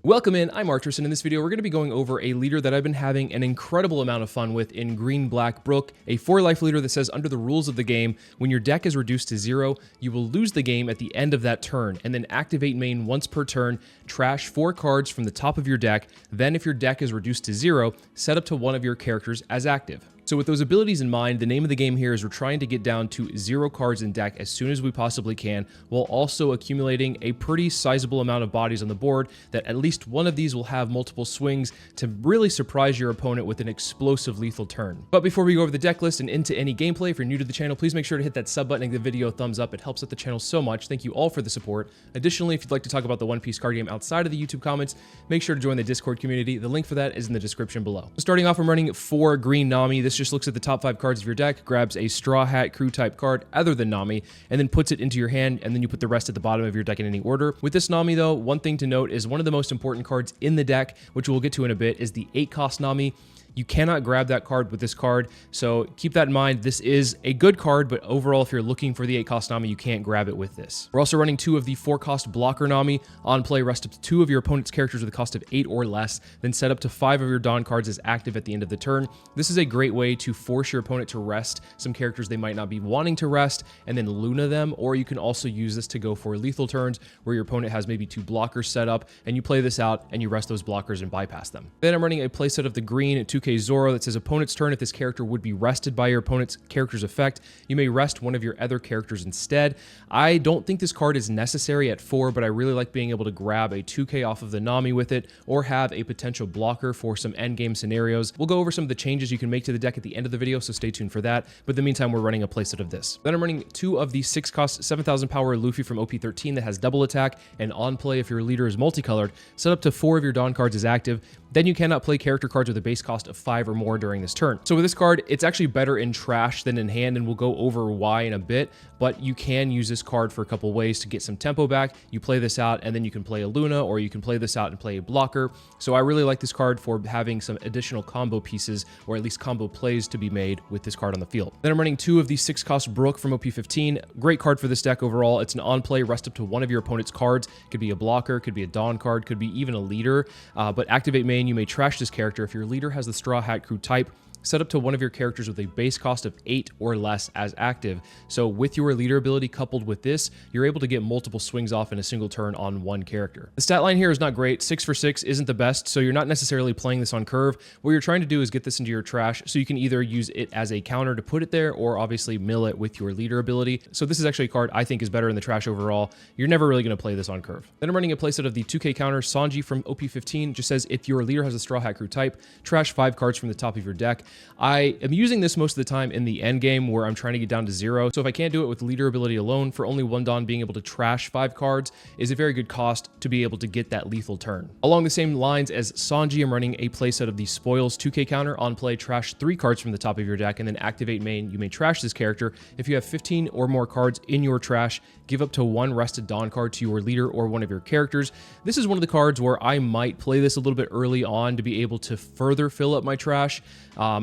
Welcome in, I'm Artrus, and in this video we're going to be going over a leader that I've been having an incredible amount of fun with in green-black Brook, a 4-life leader that says under the rules of the game, when your deck is reduced to 0, you will lose the game at the end of that turn, and then activate main once per turn, trash 4 cards from the top of your deck, then if your deck is reduced to 0, set up to one of your characters as active. So with those abilities in mind, the name of the game here is we're trying to get down to 0 cards in deck as soon as we possibly can, while also accumulating a pretty sizable amount of bodies on the board that at least one of these will have multiple swings to really surprise your opponent with an explosive lethal turn. But before we go over the deck list and into any gameplay, if you're new to the channel, please make sure to hit that sub button and give the video a thumbs up. It helps out the channel so much. Thank you all for the support. Additionally, if you'd like to talk about the One Piece card game outside of the YouTube comments, make sure to join the Discord community. The link for that is in the description below. Starting off, I'm running 4 green Nami. This just looks at the top 5 cards of your deck, grabs a Straw Hat crew type card other than Nami, and then puts it into your hand, and then you put the rest at the bottom of your deck in any order. With this Nami though, one thing to note is one of the most important cards in the deck, which we'll get to in a bit, is the 8-cost Nami. You cannot grab that card with this card, so keep that in mind. This is a good card, but overall, if you're looking for the 8-cost Nami, you can't grab it with this. We're also running 2 of the 4-cost blocker Nami. On play, rest up to 2 of your opponent's characters with a cost of 8 or less, then set up to 5 of your Dawn cards as active at the end of the turn. This is a great way to force your opponent to rest some characters they might not be wanting to rest, and then Luna them, or you can also use this to go for lethal turns, where your opponent has maybe 2 blockers set up, and you play this out, and you rest those blockers and bypass them. Then I'm running a playset of the green 2K Zoro that says opponent's turn. If this character would be rested by your opponent's character's effect, you may rest one of your other characters instead. I don't think this card is necessary at 4, but I really like being able to grab a 2K off of the Nami with it, or have a potential blocker for some endgame scenarios. We'll go over some of the changes you can make to the deck at the end of the video, so stay tuned for that. But in the meantime, we're running a playset of this. Then I'm running 2 of the 6-cost 7,000 power Luffy from OP15 that has double attack, and on play, if your leader is multicolored, set up to 4 of your Dawn cards as active. Then you cannot play character cards with a base cost of 5 or more during this turn. So with this card, it's actually better in trash than in hand, and we'll go over why in a bit, but you can use this card for a couple ways to get some tempo back. You play this out, and then you can play a Luna, or you can play this out and play a blocker. So I really like this card for having some additional combo pieces, or at least combo plays to be made with this card on the field. Then I'm running 2 of the 6-cost Brook from OP15. Great card for this deck overall. It's an on-play, rest up to 1 of your opponent's cards. Could be a blocker, could be a Dawn card, could be even a leader, but activate main, you may trash this character if your leader has the Straw Hat crew type. Set up to 1 of your characters with a base cost of 8 or less as active. So with your leader ability coupled with this, you're able to get multiple swings off in a single turn on one character. The stat line here is not great. 6 for 6 isn't the best, so you're not necessarily playing this on curve. What you're trying to do is get this into your trash, so you can either use it as a counter to put it there, or obviously mill it with your leader ability. So this is actually a card I think is better in the trash overall. You're never really going to play this on curve. Then I'm running a playset of the 2K counter Sanji from OP15. Just says if your leader has a Straw Hat crew type, trash 5 cards from the top of your deck. I am using this most of the time in the end game where I'm trying to get down to 0. So if I can't do it with leader ability alone, for only 1 Dawn, being able to trash 5 cards is a very good cost to be able to get that lethal turn. Along the same lines as Sanji, I'm running a playset of the Spoils 2K counter. On play, trash 3 cards from the top of your deck, and then activate main. You may trash this character. If you have 15 or more cards in your trash, give up to 1 rested Dawn card to your leader or one of your characters. This is one of the cards where I might play this a little bit early on to be able to further fill up my trash.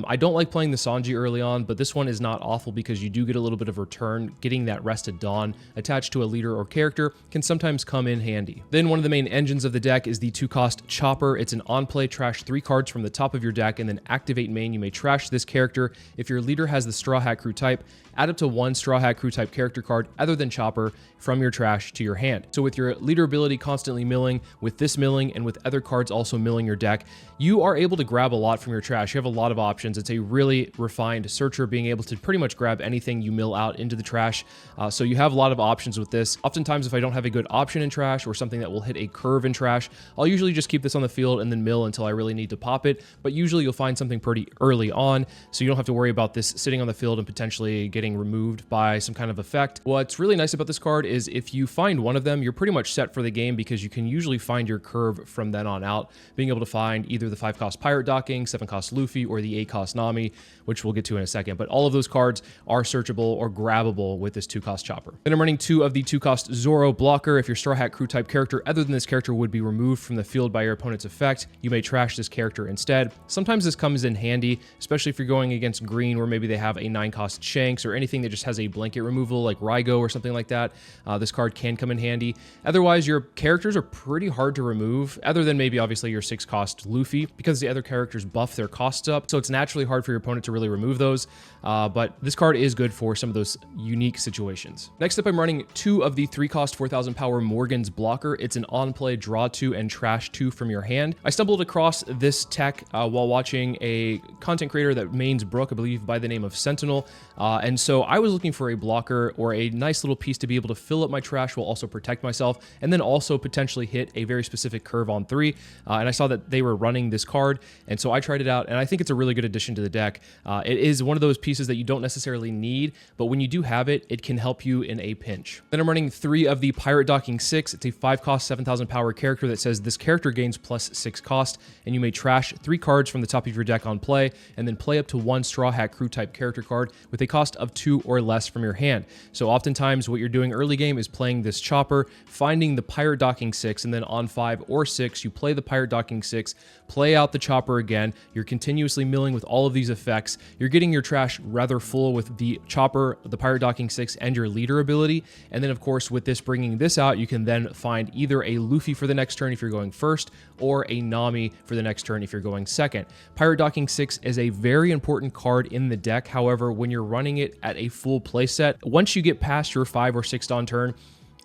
I don't like playing the Sanji early on, but this one is not awful because you do get a little bit of return. Getting that rested Dawn attached to a leader or character can sometimes come in handy. Then one of the main engines of the deck is the 2-cost Chopper. It's an on-play, trash 3 cards from the top of your deck, and then activate main. You may trash this character. If your leader has the Straw Hat crew type, add up to 1 Straw Hat crew type character card other than Chopper from your trash to your hand. So with your leader ability constantly milling, with this milling, and with other cards also milling your deck, you are able to grab a lot from your trash. You have a lot of options. It's a really refined searcher, being able to pretty much grab anything you mill out into the trash. So you have a lot of options with this. Oftentimes, if I don't have a good option in trash or something that will hit a curve in trash, I'll usually just keep this on the field and then mill until I really need to pop it. But usually you'll find something pretty early on, so you don't have to worry about this sitting on the field and potentially getting removed by some kind of effect. What's really nice about this card is if you find one of them, you're pretty much set for the game, because you can usually find your curve from then on out, being able to find either the 5-cost Pirate Docking, 7-cost Luffy, or the 8-cost cost Nami, which we'll get to in a second. But all of those cards are searchable or grabbable with this 2-cost chopper. Then I'm running 2 of the 2-cost Zoro blocker. If your Straw Hat Crew type character other than this character would be removed from the field by your opponent's effect, you may trash this character instead. Sometimes this comes in handy, especially if you're going against green where maybe they have a 9-cost Shanks or anything that just has a blanket removal like Raigo or something like that. This card can come in handy. Otherwise, your characters are pretty hard to remove, other than maybe obviously your 6-cost Luffy, because the other characters buff their costs up, so it's naturally hard for your opponent to really remove those. But this card is good for some of those unique situations. Next up, I'm running 2 of the 3-cost 4,000 power Morgan's blocker. It's an on-play draw 2 and trash 2 from your hand. I stumbled across this tech while watching a content creator that mains Brook, I believe by the name of Sentinel. And so I was looking for a blocker or a nice little piece to be able to fill up my trash while also protect myself, and then also potentially hit a very specific curve on 3. And I saw that they were running this card, and so I tried it out, and I think it's a really good addition to the deck. It is one of those pieces that you don't necessarily need, but when you do have it, it can help you in a pinch. Then I'm running 3 of the Pirate Docking 6. It's a 5-cost 7,000 power character that says this character gains plus 6 cost, and you may trash 3 cards from the top of your deck on play, and then play up to 1 Straw Hat Crew type character card with a cost of 2 or less from your hand. So oftentimes what you're doing early game is playing this chopper, finding the Pirate Docking 6, and then on 5 or 6, you play the Pirate Docking 6, play out the chopper again. You're continuously milling with all of these effects. You're getting your trash rather full with the chopper, the Pirate Docking 6, and your leader ability. And then of course with this bringing this out, you can then find either a Luffy for the next turn if you're going first, or a Nami for the next turn if you're going second. Pirate Docking 6 is a very important card in the deck. However, when you're running it at a full playset, once you get past your 5 or 6 dawn turn,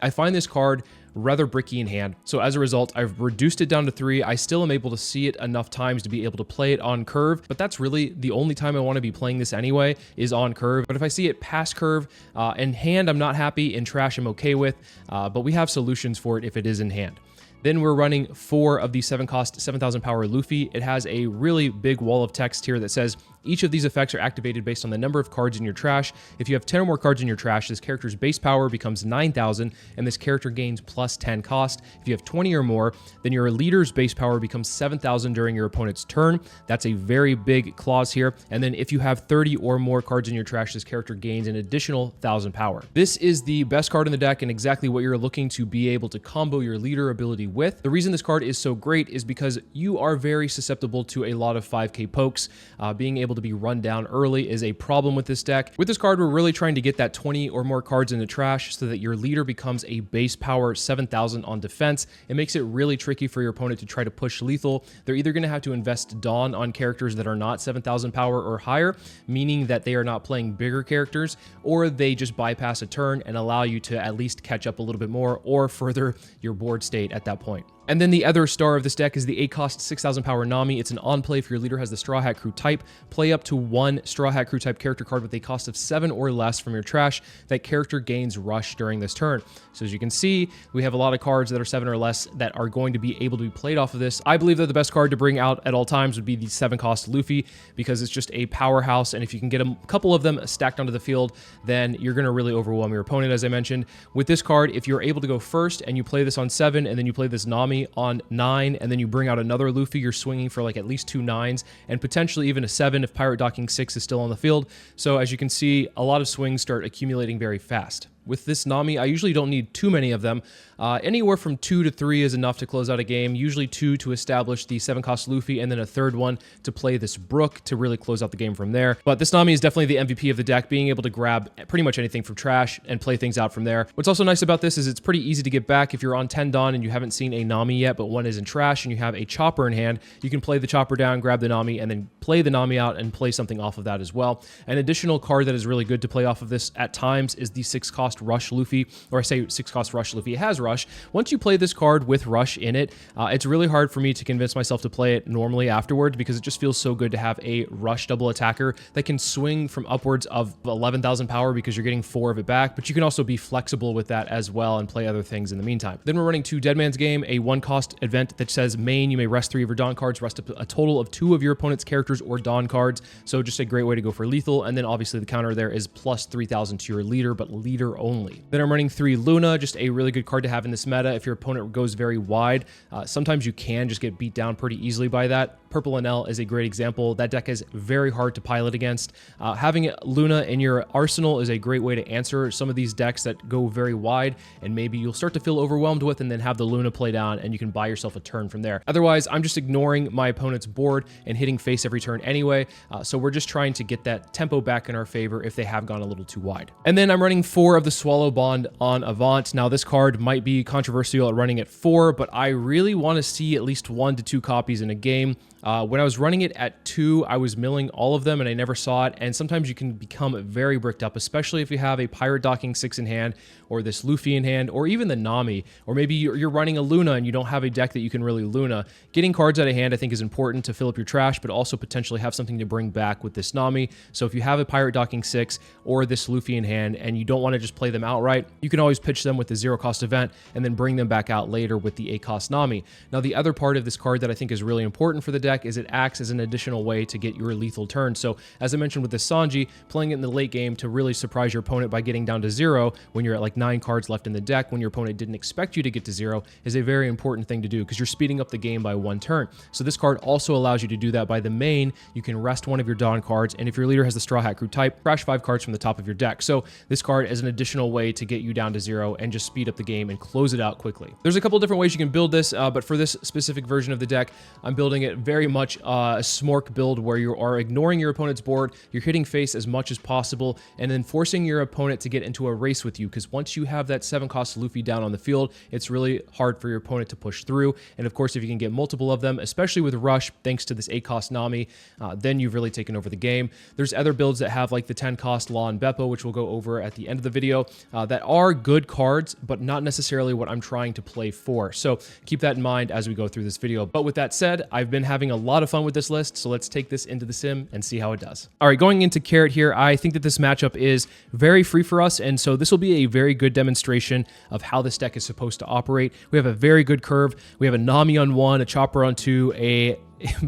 I find this card rather bricky in hand. So as a result, I've reduced it down to 3. I still am able to see it enough times to be able to play it on curve, but that's really the only time I want to be playing this anyway, is on curve. But if I see it past curve, in hand, I'm not happy. In trash, I'm okay with, but we have solutions for it if it is in hand. Then we're running 4 of the 7-cost 7,000 power Luffy. It has a really big wall of text here that says, each of these effects are activated based on the number of cards in your trash. If you have 10 or more cards in your trash, this character's base power becomes 9,000, and this character gains plus 10 cost. If you have 20 or more, then your leader's base power becomes 7,000 during your opponent's turn. That's a very big clause here. And then if you have 30 or more cards in your trash, this character gains an additional 1,000 power. This is the best card in the deck and exactly what you're looking to be able to combo your leader ability with. The reason this card is so great is because you are very susceptible to a lot of 5k pokes. Being able to be run down early is a problem with this deck. With this card, we're really trying to get that 20 or more cards in the trash so that your leader becomes a base power 7,000 on defense. It makes it really tricky for your opponent to try to push lethal. They're either going to have to invest Dawn on characters that are not 7,000 power or higher, meaning that they are not playing bigger characters, or they just bypass a turn and allow you to at least catch up a little bit more or further your board state at that point. And then the other star of this deck is the 8-cost 6,000 power Nami. It's an on-play if your leader has the Straw Hat Crew type. Play up to 1 Straw Hat Crew type character card with a cost of 7 or less from your trash. That character gains rush during this turn. So as you can see, we have a lot of cards that are 7 or less that are going to be able to be played off of this. I believe that the best card to bring out at all times would be the 7-cost Luffy, because it's just a powerhouse, and if you can get a couple of them stacked onto the field, then you're going to really overwhelm your opponent, as I mentioned. With this card, if you're able to go first and you play this on 7, and then you play this Nami on 9, and then you bring out another Luffy, you're swinging for like at least 2 9s, and potentially even a 7 if Pirate Docking 6 is still on the field. So as you can see, a lot of swings start accumulating very fast. With this Nami, I usually don't need too many of them. Anywhere from 2 to 3 is enough to close out a game, usually 2 to establish the 7-cost Luffy, and then a third one to play this Brook to really close out the game from there. But this Nami is definitely the MVP of the deck, being able to grab pretty much anything from trash and play things out from there. What's also nice about this is it's pretty easy to get back. If you're on 10 Dawn and you haven't seen a Nami yet, but one is in trash and you have a chopper in hand, you can play the chopper down, grab the Nami, and then play the Nami out and play something off of that as well. An additional card that is really good to play off of this at times is the 6-cost Rush Luffy, or I say 6-cost Rush Luffy. It has Rush. Once you play this card with Rush in it, it's really hard for me to convince myself to play it normally afterwards, because it just feels so good to have a Rush double attacker that can swing from upwards of 11,000 power because you're getting 4 of it back, but you can also be flexible with that as well and play other things in the meantime. Then we're running 2 Dead Man's Game, a 1-cost event that says main, you may rest 3 of your Dawn cards, rest up a total of 2 of your opponent's characters or Dawn cards, so just a great way to go for lethal. And then obviously the counter there is plus 3,000 to your leader, but leader only. Then I'm running 3 Luna, just a really good card to have in this meta if your opponent goes very wide. Sometimes you can just get beat down pretty easily by that. Purple NL is a great example. That deck is very hard to pilot against. Having Luna in your arsenal is a great way to answer some of these decks that go very wide, and maybe you'll start to feel overwhelmed with, and then have the Luna play down, and you can buy yourself a turn from there. Otherwise, I'm just ignoring my opponent's board and hitting face every turn anyway, so we're just trying to get that tempo back in our favor if they have gone a little too wide. And then I'm running 4 of the Swallow Bond on Avant. Now, this card might be controversial at running at 4, but I really want to see at least 1 to 2 copies in a game. When I was running it at 2, I was milling all of them and I never saw it, and sometimes you can become very bricked up, especially if you have a Pirate Docking 6 in hand, or this Luffy in hand, or even the Nami, or maybe you're running a Luna and you don't have a deck that you can really Luna. Getting cards out of hand I think is important to fill up your trash, but also potentially have something to bring back with this Nami. So if you have a Pirate Docking 6 or this Luffy in hand and you don't want to just play them outright, you can always pitch them with the 0-cost event and then bring them back out later with the 8-cost Nami. Now, the other part of this card that I think is really important for the deck is it acts as an additional way to get your lethal turn. So as I mentioned with the Sanji, playing it in the late game to really surprise your opponent by getting down to 0 when you're at like 9 cards left in the deck, when your opponent didn't expect you to get to 0, is a very important thing to do because you're speeding up the game by 1 turn. So this card also allows you to do that by the main. You can rest one of your Dawn cards, and if your leader has the Straw Hat Crew type, crash 5 cards from the top of your deck. So this card is an additional way to get you down to 0 and just speed up the game and close it out quickly. There's a couple different ways you can build this, but for this specific version of the deck, I'm building it very much a Smork build where you are ignoring your opponent's board, you're hitting face as much as possible, and then forcing your opponent to get into a race with you, because once you have that 7-cost Luffy down on the field, it's really hard for your opponent to push through. And of course, if you can get multiple of them, especially with Rush, thanks to this 8-cost Nami, then you've really taken over the game. There's other builds that have like the 10-cost Law and Beppo, which we'll go over at the end of the video, that are good cards, but not necessarily what I'm trying to play for. So keep that in mind as we go through this video. But with that said, I've been having a lot of fun with this list, so let's take this into the sim and see how it does. All right, going into Carrot here, I think that this matchup is very free for us, and so this will be a very good demonstration of how this deck is supposed to operate. We have a very good curve. We have a Nami on 1, a Chopper on 2, a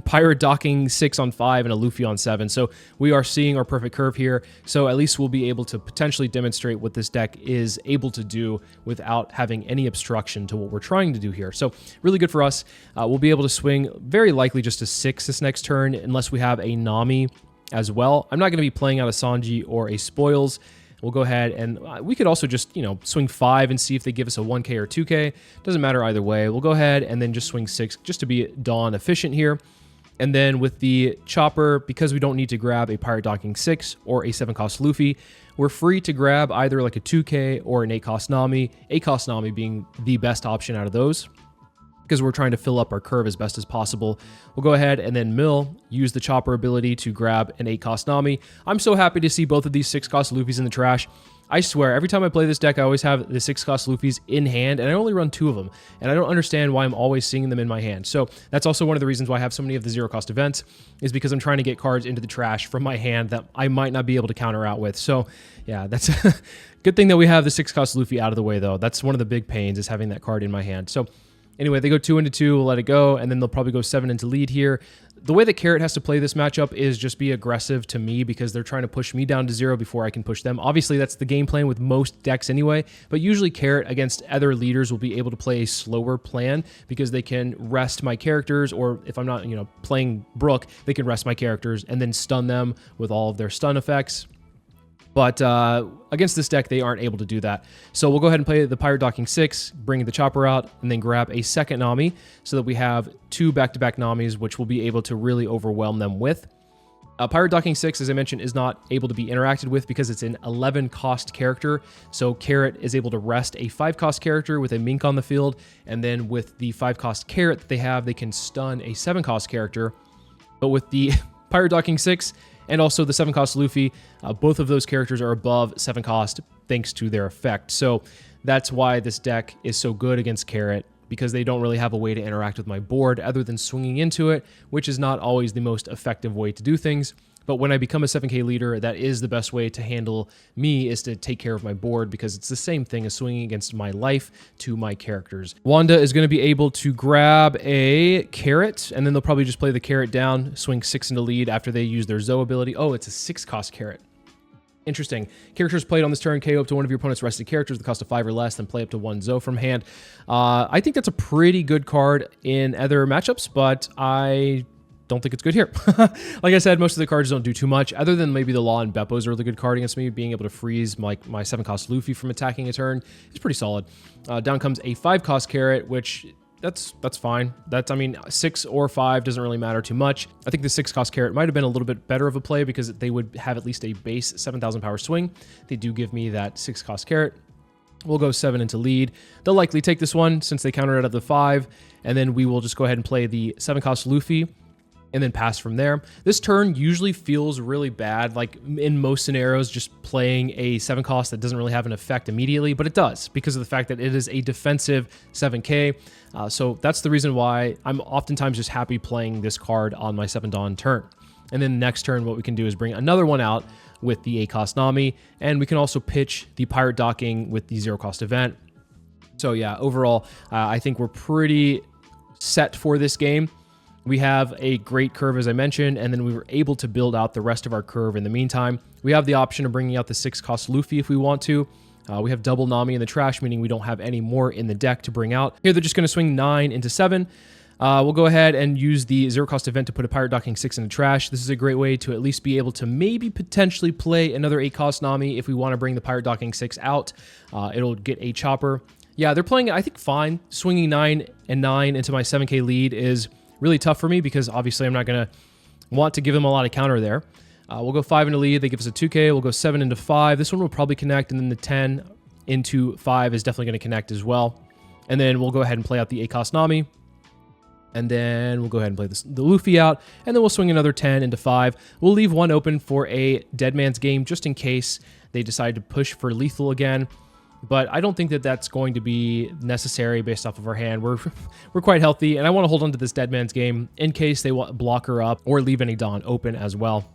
Pirate Docking 6 on 5, and a Luffy on 7. So we are seeing our perfect curve here. So at least we'll be able to potentially demonstrate what this deck is able to do without having any obstruction to what we're trying to do here. So really good for us. We'll be able to swing very likely just a 6 this next turn unless we have a Nami as well. I'm not going to be playing out a Sanji or a Spoils. We'll go ahead and we could also just, swing 5 and see if they give us a 1K or 2K. Doesn't matter either way. We'll go ahead and then just swing 6 just to be Dawn efficient here. And then with the Chopper, because we don't need to grab a Pirate Docking 6 or a 7-cost Luffy, we're free to grab either like a 2K or an 8-cost Nami. 8-cost Nami being the best option out of those, because we're trying to fill up our curve as best as possible. We'll go ahead and then use the Chopper ability to grab an 8-cost Nami. I'm so happy to see both of these 6-cost Luffys in the trash. I swear, every time I play this deck, I always have the 6-cost Luffys in hand, and I only run 2 of them, and I don't understand why I'm always seeing them in my hand. So that's also one of the reasons why I have so many of the 0-cost events, is because I'm trying to get cards into the trash from my hand that I might not be able to counter out with. So yeah, that's a good thing that we have the 6-cost Luffy out of the way, though. That's one of the big pains, is having that card in my hand. So anyway, they go 2 into 2, we'll let it go, and then they'll probably go 7 into lead here. The way that Carrot has to play this matchup is just be aggressive to me, because they're trying to push me down to 0 before I can push them. Obviously, that's the game plan with most decks anyway, but usually Carrot against other leaders will be able to play a slower plan because they can rest my characters, or if I'm not, playing Brook, they can rest my characters and then stun them with all of their stun effects. But against this deck, they aren't able to do that. So we'll go ahead and play the Pirate Docking 6, bring the Chopper out, and then grab a second Nami so that we have 2 back-to-back Namis, which we'll be able to really overwhelm them with. Pirate Docking 6, as I mentioned, is not able to be interacted with because it's an 11-cost character. So Carrot is able to rest a 5-cost character with a Mink on the field, and then with the 5-cost Carrot that they have, they can stun a 7-cost character. But with the Pirate Docking 6 and also the 7-cost Luffy, both of those characters are above 7-cost thanks to their effect. So that's why this deck is so good against Carrot, because they don't really have a way to interact with my board other than swinging into it, which is not always the most effective way to do things. But when I become a 7K leader, that is the best way to handle me, is to take care of my board, because it's the same thing as swinging against my life to my characters. Wanda is going to be able to grab a Carrot, and then they'll probably just play the Carrot down, swing 6 into lead after they use their Zoe ability. Oh, it's a 6-cost Carrot. Interesting. Characters played on this turn KO up to one of your opponent's rested characters that cost a 5 or less, then play up to 1 Zo from hand. I think that's a pretty good card in other matchups, but I don't think it's good here. Like I said, most of the cards don't do too much, other than maybe the Law and Beppo is a really good card against me. Being able to freeze my 7-cost Luffy from attacking a turn is pretty solid. Down comes a 5-cost Carrot, which that's fine. I mean, 6 or 5 doesn't really matter too much. I think the 6-cost Carrot might have been a little bit better of a play because they would have at least a base 7,000 power swing. They do give me that 6-cost Carrot. We'll go 7 into lead. They'll likely take this one since they countered out of the 5, and then we will just go ahead and play the 7-cost Luffy and then pass from there. This turn usually feels really bad, like in most scenarios, just playing a 7-cost that doesn't really have an effect immediately, but it does because of the fact that it is a defensive 7k. So that's the reason why I'm oftentimes just happy playing this card on my 7 Dawn turn. And then next turn, what we can do is bring another one out with the 8-cost Nami, and we can also pitch the Pirate Docking with the 0-cost event. So yeah, overall, I think we're pretty set for this game. We have a great curve, as I mentioned, and then we were able to build out the rest of our curve in the meantime. We have the option of bringing out the 6-cost Luffy if we want to. We have double Nami in the trash, meaning we don't have any more in the deck to bring out. Here, they're just going to swing 9 into 7. We'll go ahead and use the 0-cost event to put a Pirate Docking 6 in the trash. This is a great way to at least be able to maybe potentially play another 8-cost Nami if we want to bring the Pirate Docking 6 out. It'll get a chopper. Yeah, they're playing it, I think, fine. Swinging 9 and 9 into my 7k lead is really tough for me because obviously I'm not going to want to give them a lot of counter there. We'll go 5 into lead. They give us a 2k. We'll go 7 into 5. This one will probably connect, and then the 10 into 5 is definitely going to connect as well. And then we'll go ahead and play out the 8-cost Nami. And then we'll go ahead and play the Luffy out, and then we'll swing another 10 into 5. We'll leave one open for a Dead Man's Game just in case they decide to push for lethal again. But I don't think that that's going to be necessary based off of our hand. We're quite healthy, and I want to hold on to this Dead Man's Game in case they block her up or leave any Dawn open as well.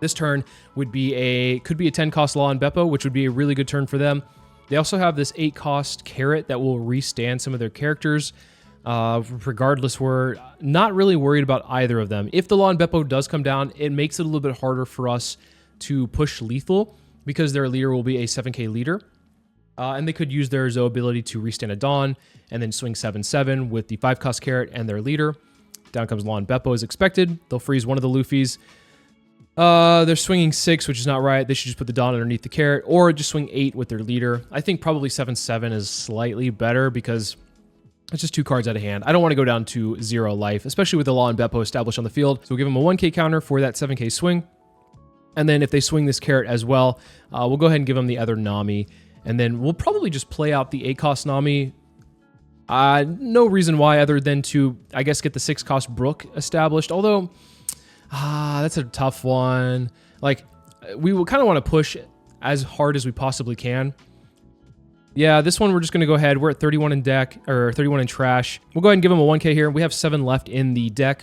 This turn could be a 10-cost Law and Beppo, which would be a really good turn for them. They also have this 8-cost Carrot that will restand some of their characters. Regardless, we're not really worried about either of them. If the Law and Beppo does come down, it makes it a little bit harder for us to push lethal because their leader will be a 7k leader. And they could use their Zo ability to restand a Dawn and then swing 7/7 with the 5-cost Carrot and their leader. Down comes Law and Beppo as expected. They'll freeze one of the Luffys. They're swinging 6, which is not right. They should just put the Dawn underneath the Carrot or just swing 8 with their leader. I think probably 7/7 is slightly better because it's just 2 cards out of hand. I don't want to go down to 0 life, especially with the Law and Beppo established on the field. So we'll give them a 1k counter for that 7k swing. And then if they swing this Carrot as well, we'll go ahead and give them the other Nami. And then we'll probably just play out the 8-cost Nami. No reason why other than to, I guess, get the 6-cost Brook established. Although, that's a tough one. Like, we will kind of want to push as hard as we possibly can. Yeah, this one we're just going to go ahead. We're at 31 in deck, or 31 in trash. We'll go ahead and give them a 1k here. We have 7 left in the deck.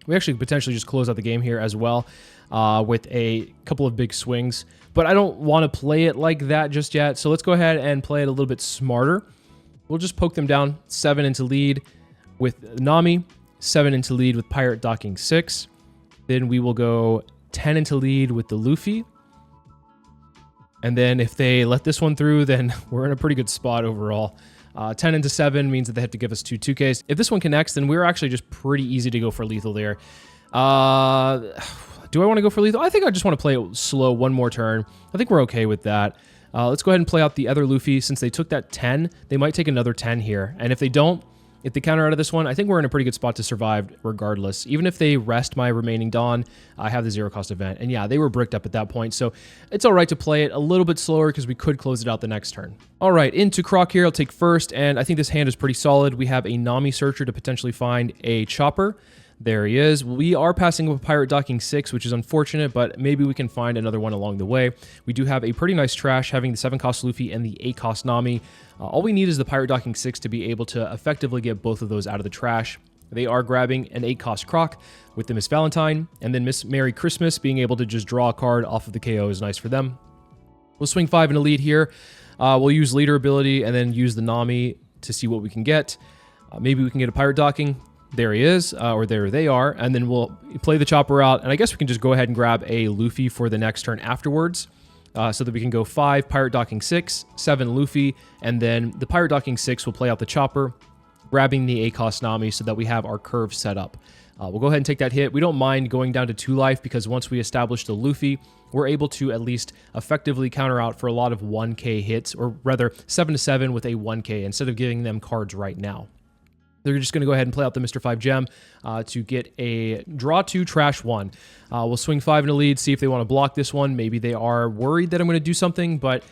We actually potentially just close out the game here as well with a couple of big swings. But I don't want to play it like that just yet. So let's go ahead and play it a little bit smarter. We'll just poke them down 7 into lead with Nami, 7 into lead with Pirate Docking 6. Then we will go 10 into lead with the Luffy. And then if they let this one through, then we're in a pretty good spot overall. 10 into 7 means that they have to give us 2 2Ks. If this one connects, then we're actually just pretty easy to go for lethal there. Do I want to go for lethal? I think I just want to play it slow one more turn. I think we're okay with that. Let's go ahead and play out the other Luffy. Since they took that 10, they might take another 10 here. And if they don't, if they counter out of this one, I think we're in a pretty good spot to survive regardless. Even if they rest my remaining Dawn, I have the 0-cost event. And yeah, they were bricked up at that point. So it's all right to play it a little bit slower because we could close it out the next turn. All right, into Croc here. I'll take first. And I think this hand is pretty solid. We have a Nami Searcher to potentially find a Chopper. There he is. We are passing up a Pirate Docking 6, which is unfortunate, but maybe we can find another one along the way. We do have a pretty nice trash, having the 7-cost Luffy and the 8-cost Nami. All we need is the Pirate Docking 6 to be able to effectively get both of those out of the trash. They are grabbing an 8-cost Croc with the Miss Valentine, and then Miss Merry Christmas being able to just draw a card off of the KO is nice for them. We'll swing 5 in a lead here. We'll use leader ability and then use the Nami to see what we can get. Maybe we can get a Pirate Docking. There he is, or there they are, and then we'll play the Chopper out, and I guess we can just go ahead and grab a Luffy for the next turn afterwards. so that we can go 5 Pirate Docking 6, 7 Luffy, and then the Pirate Docking 6 will play out the chopper, grabbing the A-cost Nami so that we have our curve set up. We'll go ahead and take that hit. We don't mind going down to 2 life because once we establish the Luffy, we're able to at least effectively counter out for a lot of 1k hits, or rather 7 to 7 with a 1k instead of giving them cards right now. They're just going to go ahead and play out the Mr. 5 gem to get a draw 2, trash 1. We'll swing 5 in the lead, see if they want to block this one. Maybe they are worried that I'm going to do something, but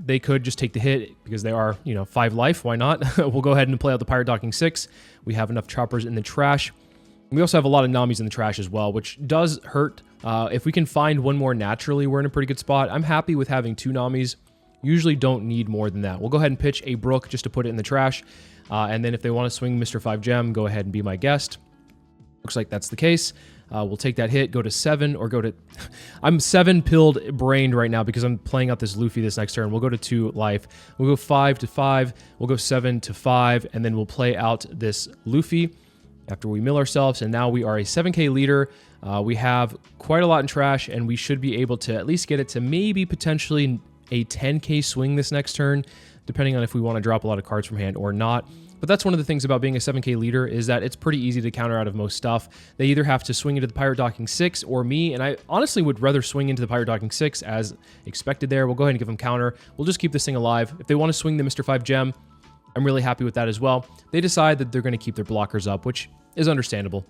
they could just take the hit because they are, 5 life. Why not? We'll go ahead and play out the Pirate Docking 6. We have enough choppers in the trash. We also have a lot of Namis in the trash as well, which does hurt. If we can find one more naturally, we're in a pretty good spot. I'm happy with having 2 Namis. Usually don't need more than that. We'll go ahead and pitch a Brook just to put it in the trash. And then if they want to swing Mr. 5 gem, go ahead and be my guest. Looks like that's the case. We'll take that hit, go to 7, or go to... I'm 7-pilled brained right now because I'm playing out this Luffy this next turn. We'll go to 2 life. We'll go 5 to 5. We'll go 7 to 5. And then we'll play out this Luffy after we mill ourselves. And now we are a 7k leader. We have quite a lot in trash, and we should be able to at least get it to maybe potentially a 10k swing this next turn, depending on if we want to drop a lot of cards from hand or not. But that's one of the things about being a 7k leader is that it's pretty easy to counter out of most stuff. They either have to swing into the Pirate Docking 6 or me, and I honestly would rather swing into the Pirate Docking 6 as expected there. We'll go ahead and give them counter. We'll just keep this thing alive. If they want to swing the Mr. 5 gem, I'm really happy with that as well. They decide that they're going to keep their blockers up, which is understandable.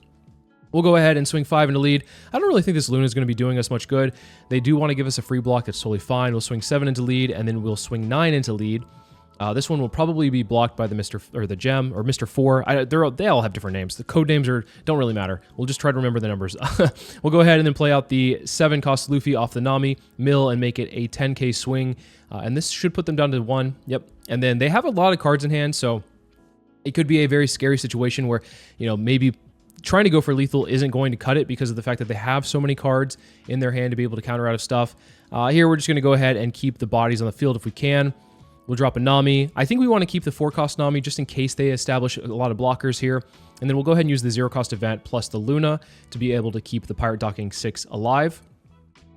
We'll go ahead and swing 5 into lead. I don't really think this Luna is going to be doing us much good. They do want to give us a free block. That's totally fine. We'll swing 7 into lead, and then we'll swing 9 into lead. This one will probably be blocked by the the gem or Mr. 4. They all have different names. The code names don't really matter. We'll just try to remember the numbers. We'll go ahead and then play out the 7 cost Luffy off the Nami, mill, and make it a 10k swing. And this should put them down to 1. Yep. And then they have a lot of cards in hand, so it could be a very scary situation where, maybe trying to go for lethal isn't going to cut it because of the fact that they have so many cards in their hand to be able to counter out of stuff. Here, we're just going to go ahead and keep the bodies on the field if we can. We'll drop a Nami. I think we want to keep the 4-cost Nami just in case they establish a lot of blockers here. And then we'll go ahead and use the 0-cost event plus the Luna to be able to keep the Pirate Docking 6 alive.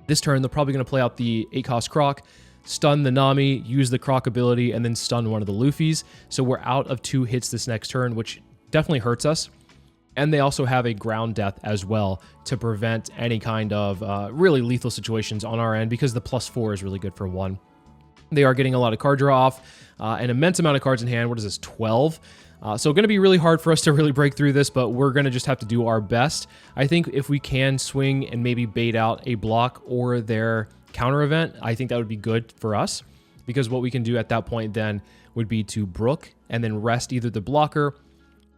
This turn, they're probably going to play out the 8-cost Croc, stun the Nami, use the Croc ability, and then stun one of the Luffys. So we're out of 2 hits this next turn, which definitely hurts us. And they also have a ground death as well to prevent any kind of really lethal situations on our end because the +4 is really good for 1. They are getting a lot of card draw off, an immense amount of cards in hand. What is this, 12? So going to be really hard for us to really break through this, but we're going to just have to do our best. I think if we can swing and maybe bait out a block or their counter event, I think that would be good for us because what we can do at that point then would be to Brook and then rest either the blocker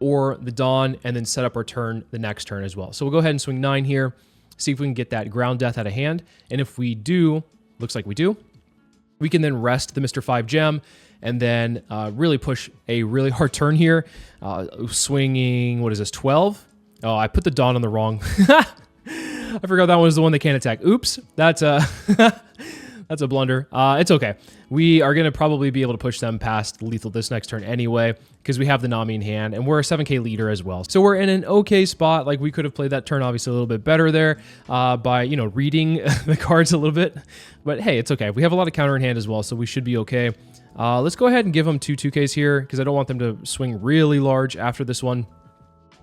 or the Dawn and then set up our turn the next turn as well. So we'll go ahead and swing 9 here, see if we can get that ground death out of hand. And if we do, looks like we do, we can then rest the Mr. 5 gem and then really push a really hard turn here. Swinging, what is this, 12? Oh, I put the Dawn on the wrong. I forgot that one was the one they can't attack. Oops, that's a blunder. It's okay. We are going to probably be able to push them past lethal this next turn anyway because we have the Nami in hand and we're a 7k leader as well. So we're in an okay spot. Like we could have played that turn obviously a little bit better there by, reading the cards a little bit. But hey, it's okay. We have a lot of counter in hand as well, so we should be okay. Let's go ahead and give them 2 2Ks here because I don't want them to swing really large after this one.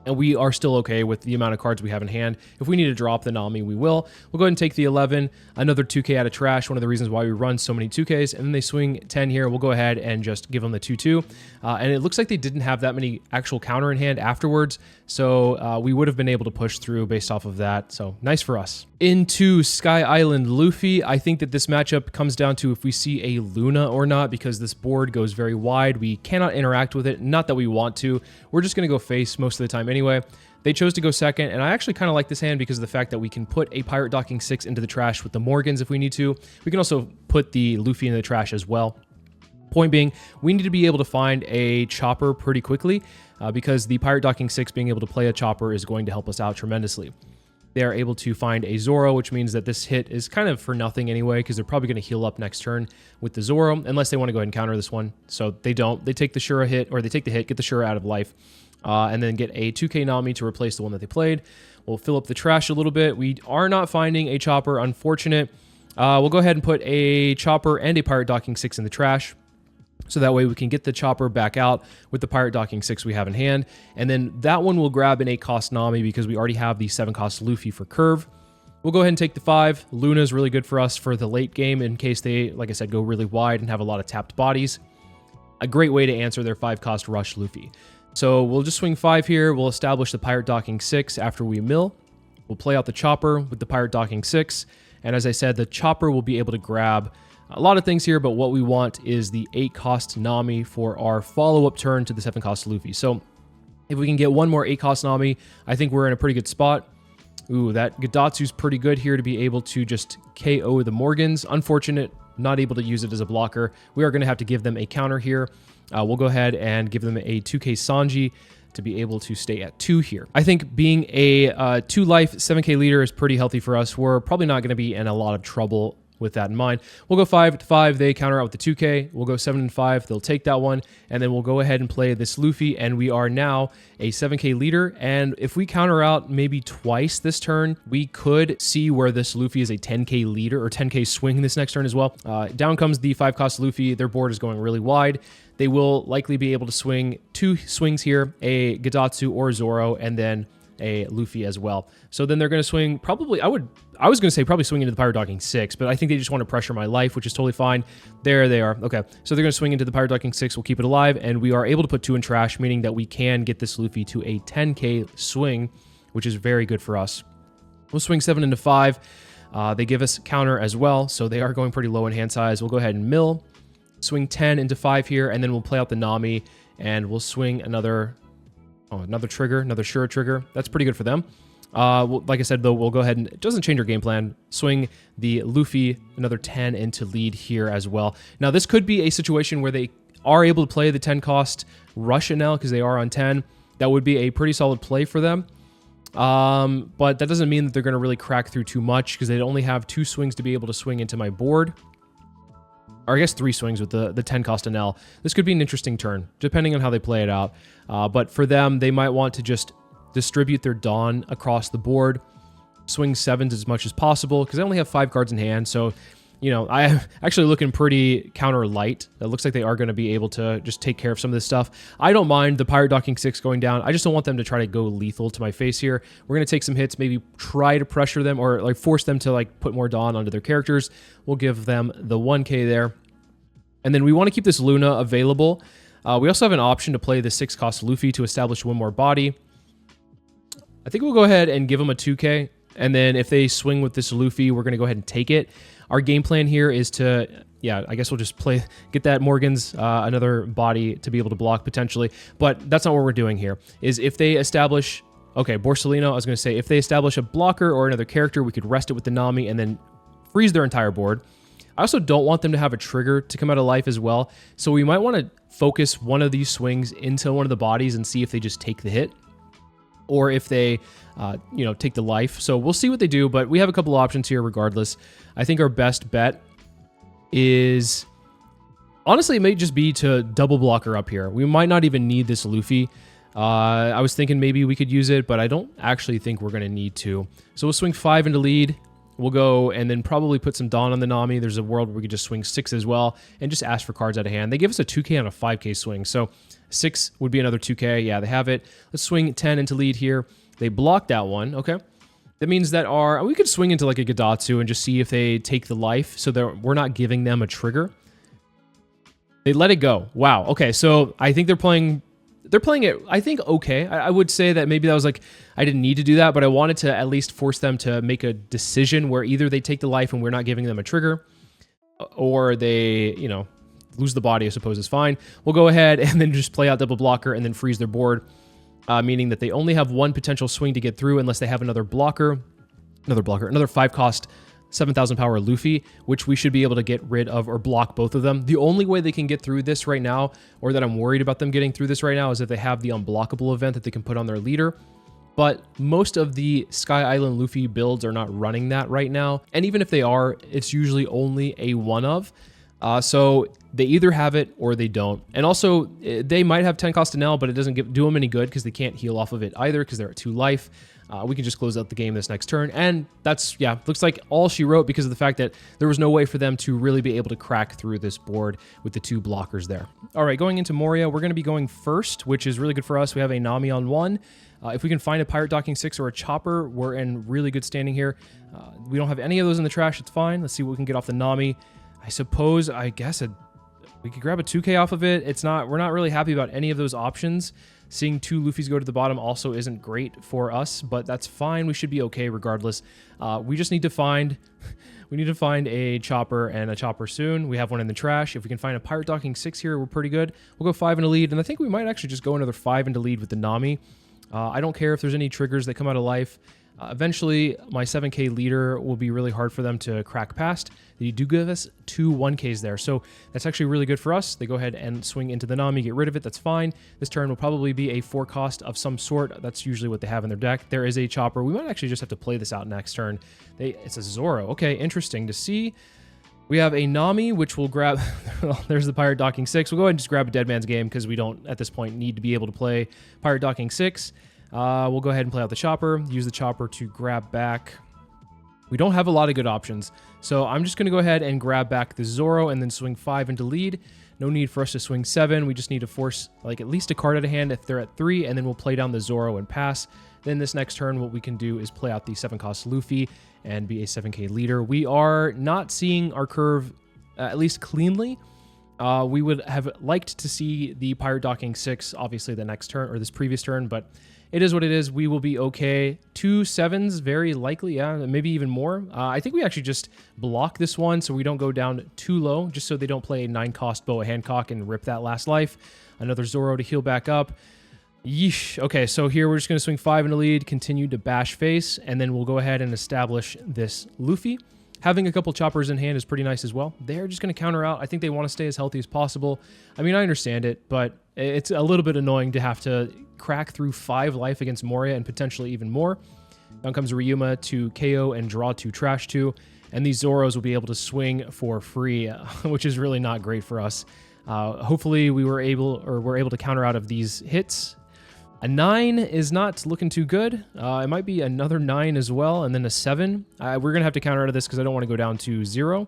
And we are still okay with the amount of cards we have in hand. If we need to drop the Nami, we will. We'll go ahead and take the 11, another 2k out of trash, one of the reasons why we run so many 2Ks. And then they swing 10 here. We'll go ahead and just give them the 2-2. And it looks like they didn't have that many actual counter in hand afterwards. So we would have been able to push through based off of that. So nice for us. Into Sky Island Luffy, I think that this matchup comes down to if we see a Luna or not, because this board goes very wide. We cannot interact with it. Not that we want to. We're just going to go face most of the time anyway. They chose to go second, and I actually kind of like this hand because of the fact that we can put a Pirate Docking 6 into the trash with the Morgans if we need to. We can also put the Luffy in the trash as well. Point being, we need to be able to find a chopper pretty quickly because the Pirate Docking 6 being able to play a chopper is going to help us out tremendously. They are able to find a Zoro, which means that this hit is kind of for nothing anyway because they're probably going to heal up next turn with the Zoro unless they want to go ahead and counter this one. So they don't. They take the Shura hit, or they take the hit, get the Shura out of life, and then get a 2k Nami to replace the one that they played. We'll fill up the trash a little bit. We are not finding a chopper, unfortunate. We'll go ahead and put a chopper and a pirate docking 6 in the trash. So that way we can get the chopper back out with the pirate docking 6 we have in hand. And then that one will grab an 8 cost Nami because we already have the 7 cost Luffy for curve. We'll go ahead and take the 5. Luna is really good for us for the late game in case they, like I said, go really wide and have a lot of tapped bodies. A great way to answer their 5 cost rush Luffy. So we'll just swing 5 here. We'll establish the pirate docking 6 after we mill. We'll play out the chopper with the pirate docking 6. And as I said, the chopper will be able to grab a lot of things here, but what we want is the 8 cost Nami for our follow-up turn to the 7 cost Luffy. So if we can get one more 8 cost Nami, I think we're in a pretty good spot. Ooh, that Gadatsu's pretty good here to be able to just KO the Morgans. Unfortunate, not able to use it as a blocker. We are going to have to give them a counter here. We'll go ahead and give them a 2k Sanji to be able to stay at 2 here. I think being a 2 life 7k leader is pretty healthy for us. We're probably not going to be in a lot of trouble with that in mind. We'll go 5 to 5. They counter out with the 2k. We'll go 7 and 5. They'll take that one. And then we'll go ahead and play this Luffy. And we are now a 7k leader. And if we counter out maybe twice this turn, we could see where this Luffy is a 10k leader or 10k swing this next turn as well. Down comes the 5 cost Luffy. Their board is going really wide. They will likely be able to swing 2 swings here, a Gadatsu or Zoro, and then a Luffy as well. So then they're going to swing probably, I was going to say probably swing into the pirate docking 6, but I think they just want to pressure my life, which is totally fine. There they are. Okay, so they're going to swing into the pirate docking 6. We'll keep it alive, and we are able to put 2 in trash, meaning that we can get this Luffy to a 10k swing, which is very good for us. We'll swing 7 into 5. They give us counter as well, so they are going pretty low in hand size. We'll go ahead and mill, swing 10 into 5 here, and then we'll play out the Nami, and we'll swing another trigger, another Shura trigger. That's pretty good for them. Like I said, though, we'll go ahead and, it doesn't change our game plan, swing the Luffy another 10 into lead here as well. Now, this could be a situation where they are able to play the 10 cost rush it now because they are on 10. That would be a pretty solid play for them. But that doesn't mean that they're going to really crack through too much because they only have 2 swings to be able to swing into my board. Or I guess 3 swings with the 10 cost NL. This could be an interesting turn, depending on how they play it out. But for them, they might want to just distribute their Dawn across the board, swing 7s as much as possible, because they only have 5 cards in hand. So, you know, I am actually looking pretty counter light. It looks like they are going to be able to just take care of some of this stuff. I don't mind the pirate docking 6 going down. I just don't want them to try to go lethal to my face here. We're going to take some hits, maybe try to pressure them or like force them to like put more Dawn onto their characters. We'll give them the 1k there. And then we want to keep this Luna available. We also have an option to play the 6 cost Luffy to establish one more body. I think we'll go ahead and give them a 2k. And then if they swing with this Luffy, we're going to go ahead and take it. Our game plan here is to, yeah, I guess we'll just get that Morgan's another body to be able to block potentially. But that's not what we're doing here. Is if they establish, okay, Borsalino, I was going to say, if they establish a blocker or another character, we could rest it with the Nami and then freeze their entire board. I also don't want them to have a trigger to come out of life as well. So we might want to focus one of these swings into one of the bodies and see if they just take the hit or if they, you know, take the life. So we'll see what they do, but we have a couple options here regardless. I think our best bet is, honestly, it may just be to double blocker up here. We might not even need this Luffy. I was thinking maybe we could use it, but I don't actually think we're going to need to. So we'll swing 5 into lead. We'll go and then probably put some Dawn on the Nami. There's a world where we could just swing 6 as well and just ask for cards out of hand. They give us a 2k on a 5k swing, so 6 would be another 2k. Yeah, they have it. Let's swing 10 into lead here. They block that one. Okay. That means that we could swing into like a Gadatsu and just see if they take the life so that we're not giving them a trigger. They let it go. Wow. Okay, so I think they're playing it, I think, okay. I would say that maybe that was like, I didn't need to do that, but I wanted to at least force them to make a decision where either they take the life and we're not giving them a trigger, or they, you know, lose the body, I suppose is fine. We'll go ahead and then just play out double blocker and then freeze their board, meaning that they only have one potential swing to get through unless they have another 5 cost 7,000 power Luffy, which we should be able to get rid of or block both of them. The only way they can get through this right now, or that I'm worried about them getting through this right now, is if they have the unblockable event that they can put on their leader. But most of the Sky Island Luffy builds are not running that right now. And even if they are, it's usually only a one of. So they either have it or they don't. And also, they might have 10 cost to Nell, but it doesn't do them any good because they can't heal off of it either because they're at 2 life. We can just close out the game this next turn. And that's, yeah, looks like all she wrote because of the fact that there was no way for them to really be able to crack through this board with the 2 blockers there. All right, going into Moria, we're going to be going first, which is really good for us. We have a Nami on 1. If we can find a Pirate Docking 6 or a Chopper, we're in really good standing here. We don't have any of those in the trash. It's fine. Let's see what we can get off the Nami. I guess we could grab a 2K off of it. We're not really happy about any of those options. Seeing 2 Luffys go to the bottom also isn't great for us, but that's fine. We should be okay regardless. We just need to find a Chopper and a Chopper soon. We have one in the trash. If we can find a Pirate Docking 6 here, we're pretty good. We'll go 5 into lead, and I think we might actually just go another 5 into lead with the Nami. I don't care if there's any triggers that come out of life. Eventually, my 7K leader will be really hard for them to crack past. They do give us 2 1Ks there, so that's actually really good for us. They go ahead and swing into the Nami, get rid of it, that's fine. This turn will probably be a 4 cost of some sort. That's usually what they have in their deck. There is a Chopper. We might actually just have to play this out next turn. It's a Zoro. Okay, interesting to see. We have a Nami, which will grab... well, there's the Pirate Docking 6. We'll go ahead and just grab a Dead Man's Game because we don't, at this point, need to be able to play Pirate Docking 6. We'll go ahead and play out the Chopper, use the Chopper to grab back. We don't have a lot of good options, so I'm just going to go ahead and grab back the Zoro and then swing 5 into lead. No need for us to swing 7. We just need to force like at least a card out of hand if they're at 3, and then we'll play down the Zoro and pass. Then this next turn, what we can do is play out the 7 cost Luffy and be a 7K leader. We are not seeing our curve at least cleanly. We would have liked to see the Pirate Docking 6, obviously the next turn or this previous turn, but it is what it is. We will be okay. 2 7s, very likely, yeah, maybe even more. I think we actually just block this one so we don't go down too low, just so they don't play a 9 cost Boa Hancock and rip that last life. Another Zoro to heal back up. Yeesh. Okay, so here we're just going to swing 5 into lead, continue to bash face, and then we'll go ahead and establish this Luffy. Having a couple Choppers in hand is pretty nice as well. They're just going to counter out. I think they want to stay as healthy as possible. I mean, I understand it, but it's a little bit annoying to have to crack through 5 life against Moria and potentially even more. Down comes Ryuma to KO and draw 2 trash 2, and these Zoros will be able to swing for free, which is really not great for us. Hopefully we're able to counter out of these hits. A 9 is not looking too good. It might be another 9 as well, and then a 7. We're going to have to counter out of this because I don't want to go down to 0.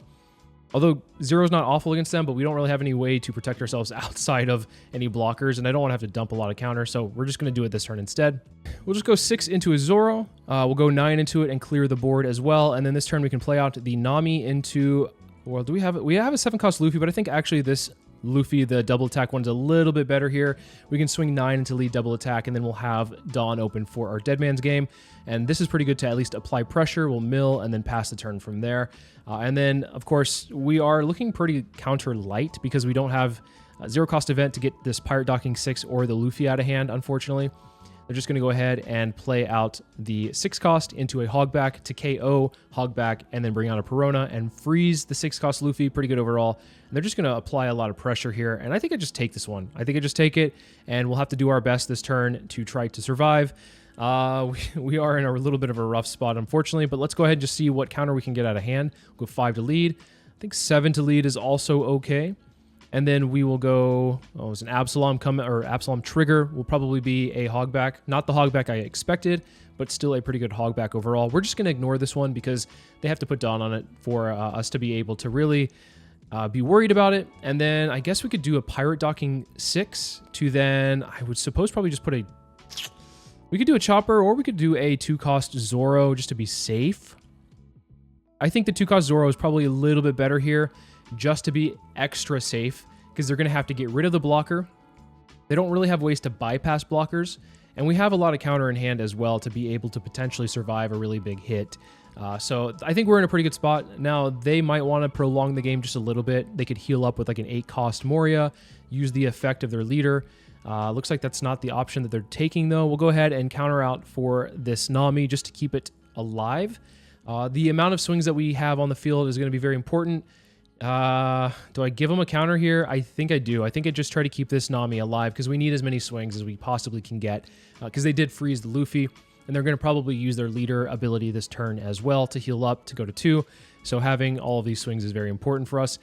Although 0 is not awful against them, but we don't really have any way to protect ourselves outside of any blockers, and I don't want to have to dump a lot of counter, so we're just going to do it this turn instead. We'll just go 6 into a Zoro. We'll go 9 into it and clear the board as well, and then this turn we can play out the Nami into... Well, do we have it? We have a 7 cost Luffy, but I think actually this Luffy, the double attack one's a little bit better here. We can swing 9 into lead double attack, and then we'll have Dawn open for our Dead Man's Game. And this is pretty good to at least apply pressure. We'll mill and then pass the turn from there. And then, of course, we are looking pretty counter light because we don't have a 0 cost event to get this Pirate Docking 6 or the Luffy out of hand, unfortunately. They're just going to go ahead and play out the 6 cost into a Hogback to KO Hogback, and then bring out a Perona and freeze the 6 cost Luffy. Pretty good overall. And they're just going to apply a lot of pressure here, and I think I just take this one. I think I just take it, and we'll have to do our best this turn to try to survive. We are in a little bit of a rough spot, unfortunately, but let's go ahead and just see what counter we can get out of hand. We'll go 5 to lead. I think 7 to lead is also okay. And then we will go, it's an Absalom Absalom trigger will probably be a Hogback. Not the Hogback I expected, but still a pretty good Hogback overall. We're just going to ignore this one because they have to put Dawn on it for us to be able to really be worried about it. And then I guess we could do a Pirate Docking 6 to then, I would suppose probably just put a... We could do a Chopper, or we could do a 2 cost Zoro just to be safe. I think the 2 cost Zoro is probably a little bit better here, just to be extra safe, because they're going to have to get rid of the blocker. They don't really have ways to bypass blockers, and we have a lot of counter in hand as well to be able to potentially survive a really big hit. So I think we're in a pretty good spot. Now, they might want to prolong the game just a little bit. They could heal up with like an 8 cost Moria, use the effect of their leader. Looks like that's not the option that they're taking, though. We'll go ahead and counter out for this Nami just to keep it alive. The amount of swings that we have on the field is going to be very important. Do I give them a counter here? I think I do. I think I just try to keep this Nami alive because we need as many swings as we possibly can get, because they did freeze the Luffy, and they're going to probably use their leader ability this turn as well to heal up to go to 2. So having all of these swings is very important for us.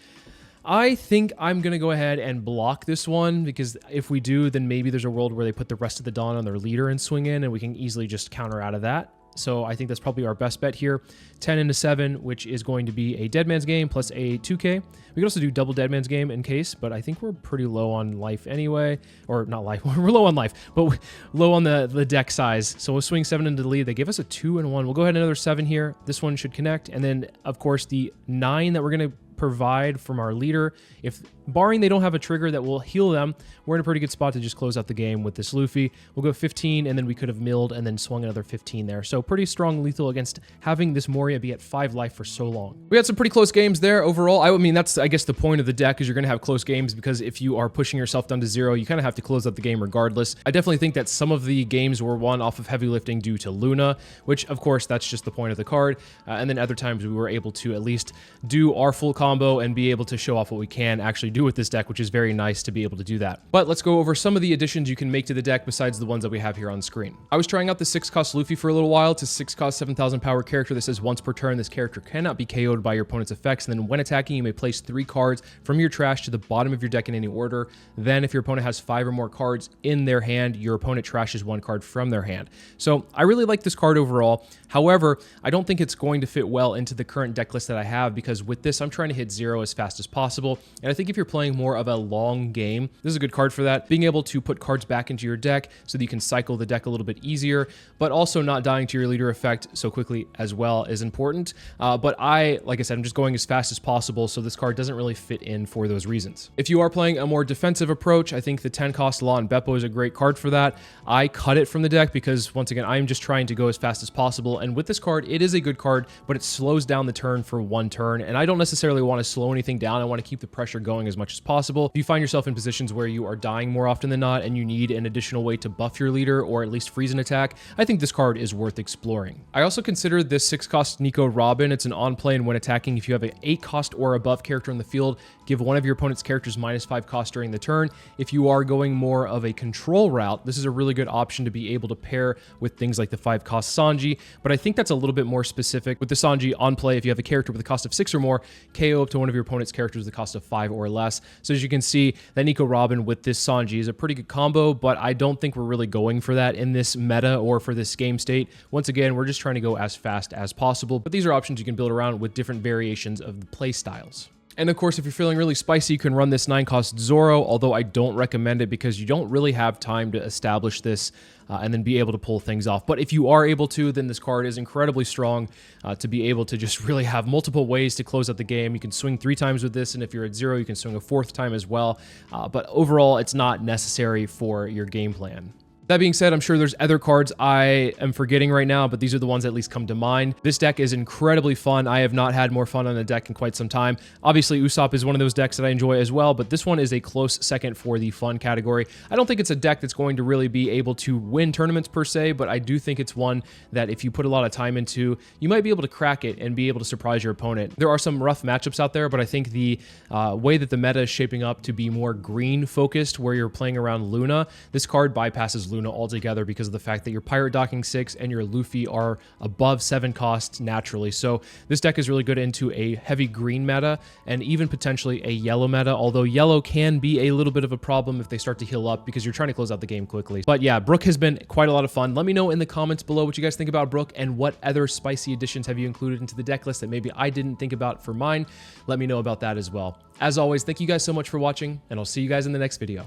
I think I'm going to go ahead and block this one, because if we do, then maybe there's a world where they put the rest of the Dawn on their leader and swing in, and we can easily just counter out of that. So I think that's probably our best bet here. 10 into 7, which is going to be a Dead Man's Game plus a 2K. We could also do double Dead Man's Game in case, but I think we're pretty low on life anyway. Or not life, we're low on life, but low on the deck size. So we'll swing 7 into the lead. They give us a 2 and 1. We'll go ahead and another 7 here. This one should connect. And then, of course, the 9 that we're going to provide from our leader, if barring they don't have a trigger that will heal them, we're in a pretty good spot to just close out the game with this Luffy. We'll go 15, and then we could have milled and then swung another 15 there. So pretty strong lethal against having this Moria be at 5 life for so long. We had some pretty close games there overall. I mean, that's, I guess, the point of the deck, is you're going to have close games, because if you are pushing yourself down to 0, you kind of have to close out the game regardless. I definitely think that some of the games were won off of heavy lifting due to Luna, which, of course, that's just the point of the card. And then other times we were able to at least do our full combo and be able to show off what we can actually do with this deck, which is very nice to be able to do that. But let's go over some of the additions you can make to the deck besides the ones that we have here on screen. I was trying out the 6-cost Luffy for a little while. It's a 6-cost 7,000 power character that says once per turn, this character cannot be KO'd by your opponent's effects. And then when attacking, you may place 3 cards from your trash to the bottom of your deck in any order. Then if your opponent has 5 or more cards in their hand, your opponent trashes 1 card from their hand. So I really like this card overall. However, I don't think it's going to fit well into the current deck list that I have, because with this, I'm trying to hit 0 as fast as possible. And I think if you're playing more of a long game, this is a good card for that. Being able to put cards back into your deck so that you can cycle the deck a little bit easier, but also not dying to your leader effect so quickly as well is important. But like I said, I'm just going as fast as possible, so this card doesn't really fit in for those reasons. If you are playing a more defensive approach, I think the 10-cost Law and Beppo is a great card for that. I cut it from the deck because, once again, I'm just trying to go as fast as possible. And with this card, it is a good card, but it slows down the turn for 1 turn. And I don't necessarily want to slow anything down. I want to keep the pressure going as much as possible. If you find yourself in positions where you are dying more often than not and you need an additional way to buff your leader or at least freeze an attack, I think this card is worth exploring. I also consider this 6-cost Nico Robin. It's an on-play, and when attacking, if you have an 8-cost or above character in the field, give one of your opponent's characters -5 cost during the turn. If you are going more of a control route, this is a really good option to be able to pair with things like the 5-cost Sanji, but I think that's a little bit more specific. With the Sanji on play, if you have a character with a cost of 6 or more, KO up to one of your opponent's characters with a cost of 5 or less. So as you can see, that Nico Robin with this Sanji is a pretty good combo, but I don't think we're really going for that in this meta or for this game state. Once again, we're just trying to go as fast as possible, but these are options you can build around with different variations of the play styles. And of course, if you're feeling really spicy, you can run this 9-cost Zoro, although I don't recommend it because you don't really have time to establish this and then be able to pull things off. But if you are able to, then this card is incredibly strong to be able to just really have multiple ways to close out the game. You can swing 3 times with this, and if you're at 0, you can swing a 4th time as well. But overall, it's not necessary for your game plan. That being said, I'm sure there's other cards I am forgetting right now, but these are the ones that at least come to mind. This deck is incredibly fun. I have not had more fun on a deck in quite some time. Obviously, Usopp is one of those decks that I enjoy as well, but this one is a close second for the fun category. I don't think it's a deck that's going to really be able to win tournaments per se, but I do think it's one that if you put a lot of time into, you might be able to crack it and be able to surprise your opponent. There are some rough matchups out there, but I think the way that the meta is shaping up to be more green focused, where you're playing around Luna, this card bypasses Luna altogether because of the fact that your Pirate docking 6 and your Luffy are above 7 costs naturally. So this deck is really good into a heavy green meta and even potentially a yellow meta, although yellow can be a little bit of a problem if they start to heal up because you're trying to close out the game quickly. But yeah, Brook has been quite a lot of fun. Let me know in the comments below what you guys think about Brook and what other spicy additions have you included into the deck list that maybe I didn't think about for mine. Let me know about that as well. As always, thank you guys so much for watching, and I'll see you guys in the next video.